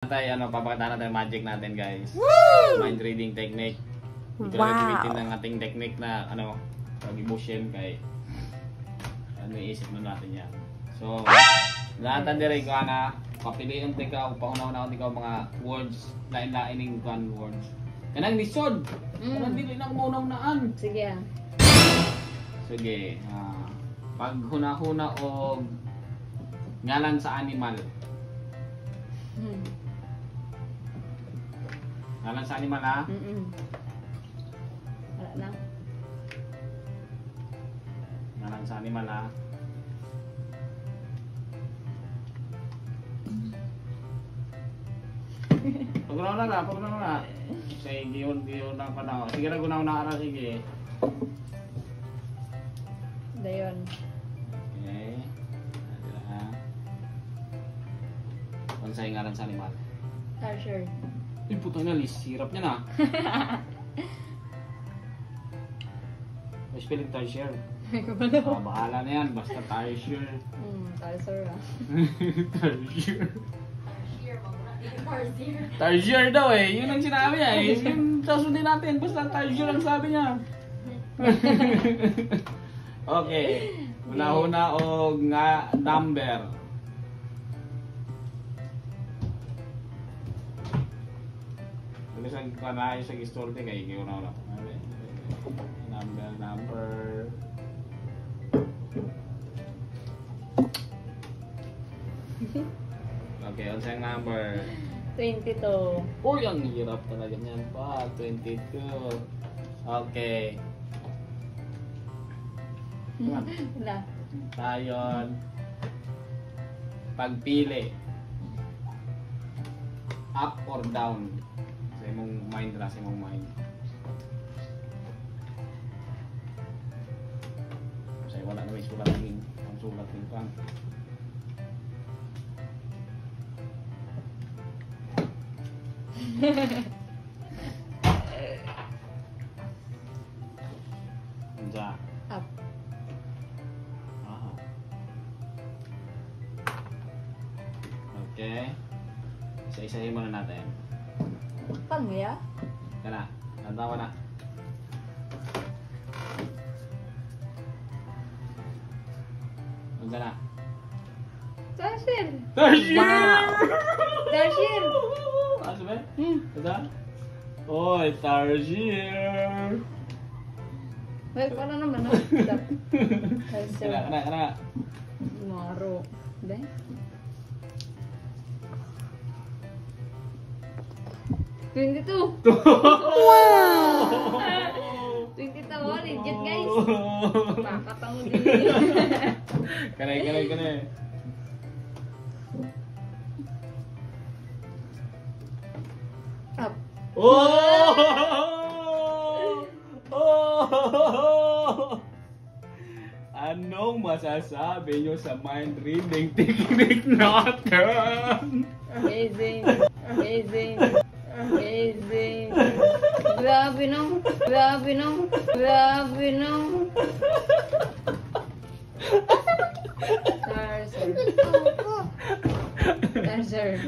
Papakita natin magic natin, guys. Mind reading technique. Ito Wow. na gamitin ng ating technique na pag-emotion kay iisip na natin yan. So, lahat ng dire ko na papiliin ikaw, pauna-una ikaw mga words, lain-laining words. Kanang lisod. Kanang dili na mauna-unaan. Sige. Sige. Pag huna-huna o ngalan sa animal. Ngalan sa animal, ha? Wala na. Ngalan sa animal, ha? Pag-una na. Sige, giyon na pa na. Sige na guna-una ara, sige. Dayon. Okay. Adila, ha? Ano sa ngalan sa animal? Sure. Ay, puto na, sirap niya na. May spelling tarsier. Bahala na yan, basta tarsier. Tarsier ah. Tarsier. Tarsier daw eh, yun ang sinabi niya eh. Yung sasundin natin, basta tarsier ang sabi niya. Okay, una-una o nga number. Isang kanay sa istorte kay kayo na wala. Number. Okay, unsang number? 22. Uy, ang hirap talaga niyan pa. 22. Okay. Wala. Tayon. Pagpili. Up or down? Sa imong mind ra, sa imong mind. Say wala na may sulat din. Ang sulat din pa. Anja. Up. Aha. Okay. Isa-isahin muna natin. Paano ya? Kana, natawa na. Anja na. Tarsier. Tarsier! Wow! Tarsier. Ano ba? Ito? Oy, tarsier! May paano naman no? Tarsier. Kana. Maro. Dahil? Wow! 22, legit guys. Pakatang din. Kanay. Up. Anong masasabi nyo sa mind reading technique natin? Amazing. Grabe no. Tarsier.